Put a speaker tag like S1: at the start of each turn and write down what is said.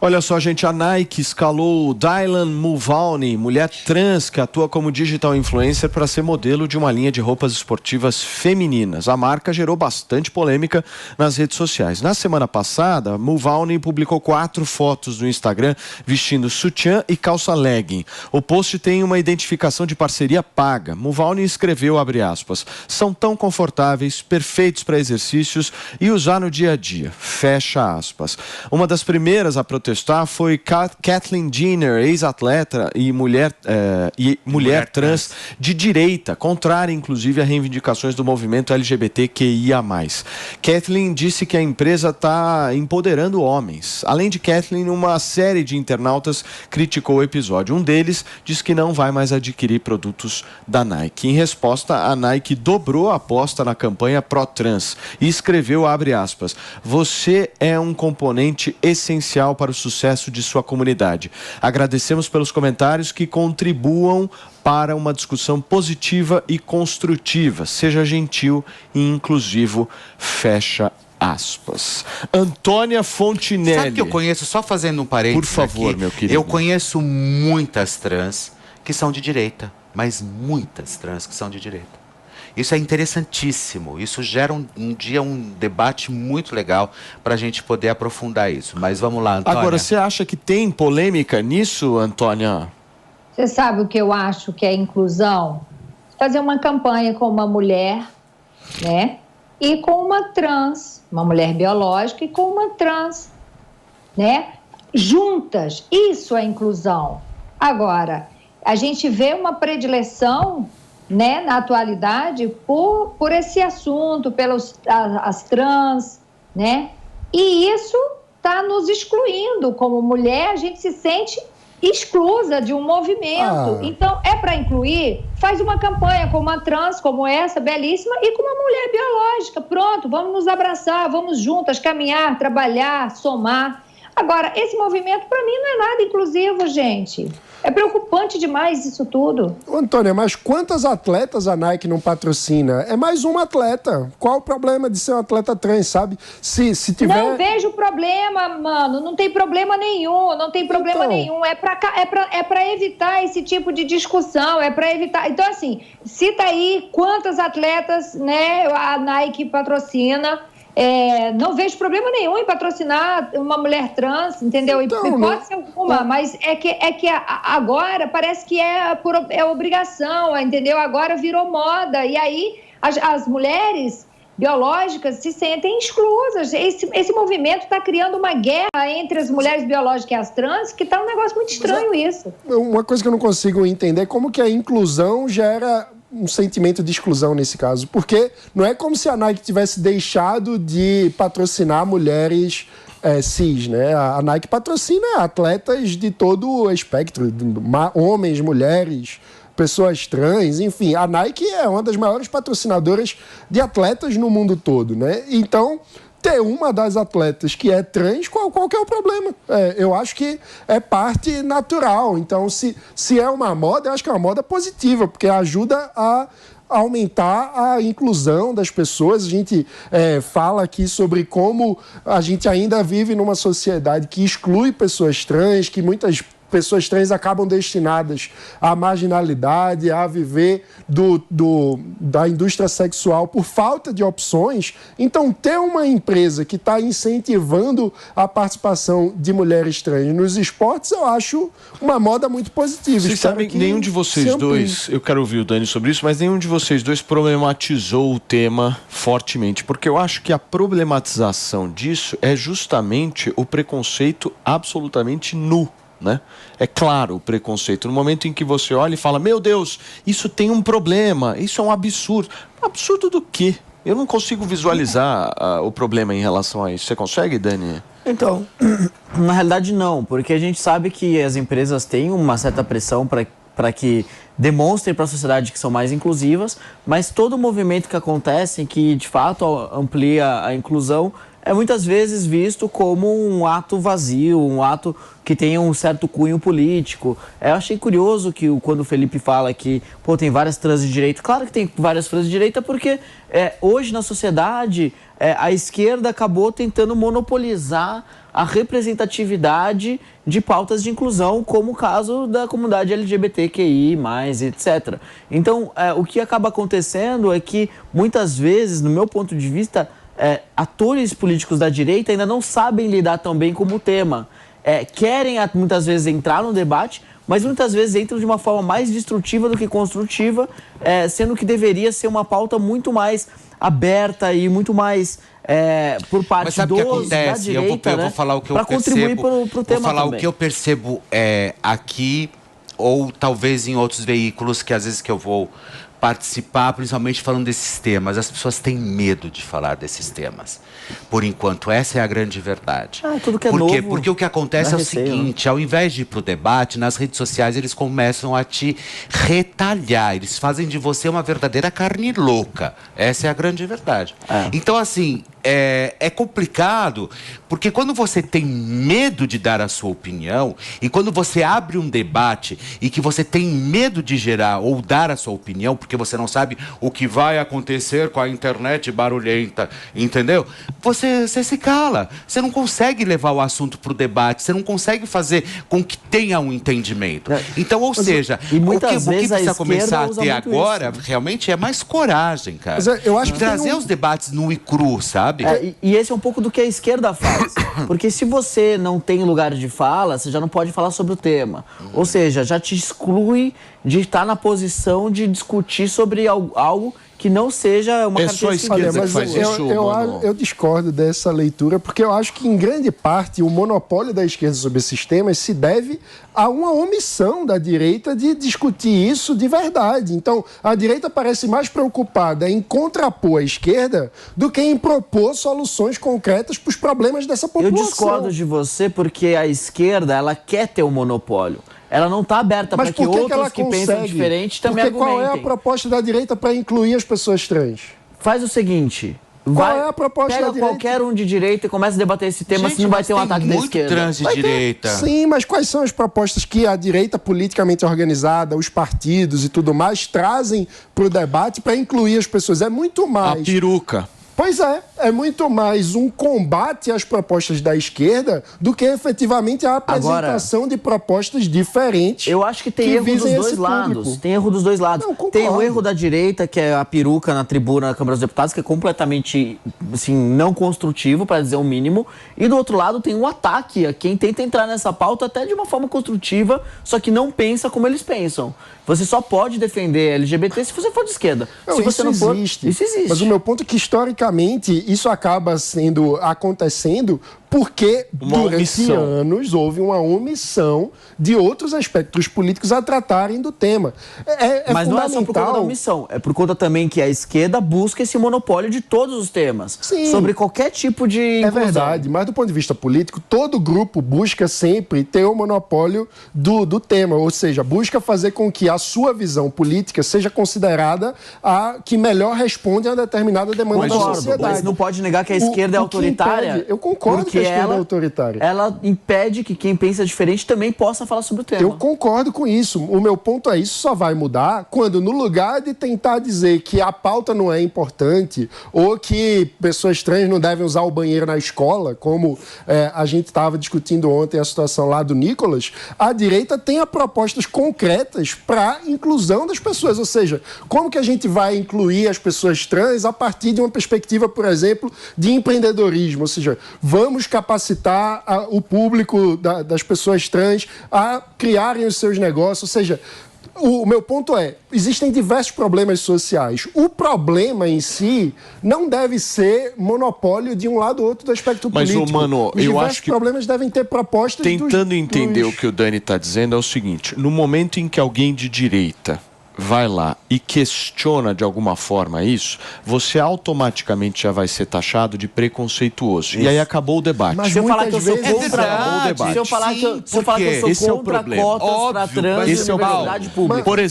S1: Olha só, gente, a Nike escalou Dylan Mulvaney, mulher trans que atua como digital influencer, para ser modelo de uma linha de roupas esportivas femininas. A marca gerou bastante polêmica nas redes sociais. Na semana passada, Mulvaney publicou 4 fotos no Instagram vestindo sutiã e calça legging. O post tem uma identificação de parceria paga. Mulvaney escreveu, abre aspas, são tão confortáveis, perfeitos para exercícios e usar no dia a dia, fecha aspas. Uma das primeiras a protestar foi Kathleen Jenner, ex-atleta e mulher trans de direita, contrária inclusive a reivindicações do movimento LGBTQIA+. Kathleen disse que a empresa está empoderando homens. Além de Kathleen, uma série de internautas criticou o episódio. Um deles diz que não vai mais adquirir produtos da Nike. Em resposta, a Nike dobrou a aposta na campanha pró-trans e escreveu, abre aspas, você é um componente essencial para o sucesso de sua comunidade. Agradecemos pelos comentários que contribuam para uma discussão positiva e construtiva. Seja gentil e inclusivo, fecha aspas. Antônia Fontinelli.
S2: Sabe que eu conheço, só fazendo um parênteses
S1: por favor,
S2: aqui,
S1: meu querido.
S2: Eu conheço muitas trans que são de direita, mas muitas trans que são de direita. Isso é interessantíssimo, isso gera um debate muito legal para a gente poder aprofundar isso. Mas vamos lá, Antônia.
S1: Agora, você acha que tem polêmica nisso, Antônia?
S3: Você sabe o que eu acho que é inclusão? Fazer uma campanha com uma mulher, né? E com uma trans, uma mulher biológica e com uma trans, né? Juntas, isso é inclusão. Agora, a gente vê uma predileção, né, na atualidade, por esse assunto, as trans, né? E isso está nos excluindo. Como mulher, a gente se sente exclusa de um movimento. Então, é para incluir? Faz uma campanha com uma trans como essa, belíssima, e com uma mulher biológica. Pronto, vamos nos abraçar, vamos juntas caminhar, trabalhar, somar. Agora, esse movimento, para mim, não é nada inclusivo, gente. É preocupante demais isso tudo.
S4: Antônia, mas quantas atletas a Nike não patrocina? É mais uma atleta. Qual o problema de ser um atleta trans, sabe? Se tiver...
S3: Não vejo problema, mano. Não tem problema nenhum. Não tem problema nenhum. É pra evitar esse tipo de discussão. É para evitar... Então, assim, cita aí quantas atletas, né, a Nike patrocina. Não vejo problema nenhum em patrocinar uma mulher trans, entendeu?
S4: Então,
S3: pode ser alguma, mas é que agora parece que é obrigação, entendeu? Agora virou moda, e aí as mulheres biológicas se sentem exclusas. Esse movimento está criando uma guerra entre as mulheres biológicas e as trans, que está um negócio muito estranho isso.
S4: Uma coisa que eu não consigo entender é como que a inclusão gera um sentimento de exclusão nesse caso, porque não é como se a Nike tivesse deixado de patrocinar mulheres cis, né? A Nike patrocina atletas de todo o espectro, homens, mulheres, pessoas trans, enfim. A Nike é uma das maiores patrocinadoras de atletas no mundo todo, né? Então, ter uma das atletas que é trans, qual que é o problema? Eu acho que é parte natural. Então, se é uma moda, eu acho que é uma moda positiva, porque ajuda a aumentar a inclusão das pessoas. A gente fala aqui sobre como a gente ainda vive numa sociedade que exclui pessoas trans, que muitas pessoas trans acabam destinadas à marginalidade, a viver da indústria sexual por falta de opções. Então, ter uma empresa que está incentivando a participação de mulheres trans nos esportes, eu acho uma moda muito positiva.
S1: Vocês sabem que nenhum de vocês dois, eu quero ouvir o Dani sobre isso, mas nenhum de vocês dois problematizou o tema fortemente, porque eu acho que a problematização disso é justamente o preconceito absolutamente nu. Né? É claro o preconceito. No momento em que você olha e fala, meu Deus, isso tem um problema, isso é um absurdo. Absurdo do quê? Eu não consigo visualizar o problema em relação a isso. Você consegue, Dani?
S5: Então, na realidade não, porque a gente sabe que as empresas têm uma certa pressão para que demonstrem para a sociedade que são mais inclusivas, mas todo movimento que acontece, que de fato amplia a inclusão, é muitas vezes visto como um ato vazio, um ato que tem um certo cunho político. Eu achei curioso que quando o Felipe fala que tem várias trans de direita. Claro que tem várias trans de direita porque hoje na sociedade a esquerda acabou tentando monopolizar a representatividade de pautas de inclusão, como o caso da comunidade LGBTQI+, etc. Então, o que acaba acontecendo é que, muitas vezes, no meu ponto de vista, atores políticos da direita ainda não sabem lidar tão bem como o tema. Querem, muitas vezes, entrar no debate, mas muitas vezes entram de uma forma mais destrutiva do que construtiva, sendo que deveria ser uma pauta muito mais aberta e muito mais por parte
S2: Mas sabe o que
S5: da
S2: acontece?
S5: direita,
S2: Eu vou falar o que eu percebo.
S5: Para contribuir para o tema
S2: vou falar
S5: também.
S2: o que eu percebo aqui, ou talvez em outros veículos que às vezes que eu vou participar, principalmente falando desses temas. As pessoas têm medo de falar desses temas. Por enquanto, essa é a grande verdade.
S5: Tudo que é
S2: Por quê?
S5: novo,
S2: Porque o que acontece é o seguinte, ao invés de ir para o debate, nas redes sociais eles começam a te retalhar, eles fazem de você uma verdadeira carne louca. Essa é a grande verdade. Então, assim, é complicado, porque quando você tem medo de dar a sua opinião, e quando você abre um debate e que você tem medo de gerar ou dar a sua opinião, porque você não sabe o que vai acontecer com a internet barulhenta, entendeu? Você se cala, você não consegue levar o assunto para o debate, você não consegue fazer com que tenha um entendimento. Então, ou seja, o que precisa começar a ter agora, realmente, é mais coragem, cara.
S4: Mas eu acho que
S2: trazer os debates nu e cru, sabe?
S5: E esse é um pouco do que a esquerda faz. Porque se você não tem lugar de fala, você já não pode falar sobre o tema. Ou seja, já te exclui de estar na posição de discutir sobre algo que não seja uma característica.
S1: Olha, mas
S4: eu discordo dessa leitura, porque eu acho que, em grande parte, o monopólio da esquerda sobre esses temas se deve a uma omissão da direita de discutir isso de verdade. Então, a direita parece mais preocupada em contrapor a esquerda do que em propor soluções concretas para os problemas dessa população.
S5: Eu discordo de você porque a esquerda, ela quer ter um monopólio. Ela não está aberta para que outros que pensam diferente também argumentem.
S4: Qual é a proposta da direita para incluir as pessoas trans?
S5: Faz o seguinte...
S4: Qual é a proposta da direita?
S5: Qualquer um de direita e começa a debater esse tema, se não vai ter um ataque da esquerda.
S2: Trans de direita.
S4: Sim, mas quais são as propostas que a direita politicamente organizada, os partidos e tudo mais, trazem para o debate para incluir as pessoas? É muito mais...
S1: A peruca.
S4: Pois é muito mais um combate às propostas da esquerda do que efetivamente a apresentação de propostas diferentes.
S5: Eu acho que tem erro dos dois lados. Tem erro dos dois lados. Tem o erro da direita, que é a peruca na tribuna da Câmara dos Deputados, que é completamente assim, não construtivo, para dizer o mínimo. E do outro lado tem um ataque a quem tenta entrar nessa pauta até de uma forma construtiva, só que não pensa como eles pensam. Você só pode defender LGBT se você for de esquerda. Se você não for, isso existe.
S4: Mas o meu ponto é que, historicamente, isso acaba acontecendo porque durante anos houve uma omissão de outros aspectos políticos a tratarem do tema.
S5: Mas não é só por conta da omissão, é por conta também que a esquerda busca esse monopólio de todos os temas, sobre qualquer tipo de inclusão.
S4: É verdade, mas do ponto de vista político, todo grupo busca sempre ter o monopólio do tema, ou seja, busca fazer com que a sua visão política seja considerada a que melhor responde a determinada demanda da sociedade.
S5: Mas não pode negar que a esquerda é autoritária.
S4: Eu concordo que a esquerda é autoritária.
S5: Ela impede que quem pensa diferente também possa falar sobre o tema.
S4: Eu concordo com isso. O meu ponto é isso só vai mudar quando, no lugar de tentar dizer que a pauta não é importante ou que pessoas trans não devem usar o banheiro na escola, como a gente estava discutindo ontem a situação lá do Nicolas, a direita tenha propostas concretas para a inclusão das pessoas. Ou seja, como que a gente vai incluir as pessoas trans a partir de uma perspectiva, por exemplo, de empreendedorismo? Ou seja, vamos capacitar o público das pessoas trans a criarem os seus negócios. Ou seja, o meu ponto é, existem diversos problemas sociais. O problema em si não deve ser monopólio de um lado ou outro do aspecto político.
S1: Mas, mano, eu acho que...
S4: Os problemas devem ter propostas
S1: Tentando entender o que o Dani está dizendo é o seguinte, no momento em que alguém de direita vai lá e questiona de alguma forma isso, você automaticamente já vai ser taxado de preconceituoso. Isso. E aí acabou o debate.
S4: Mas
S5: se eu falar que eu sou contra
S2: acabou o debate.
S5: Se eu falar que eu sou contra cotas para trans e universidade pública.
S1: Por exemplo,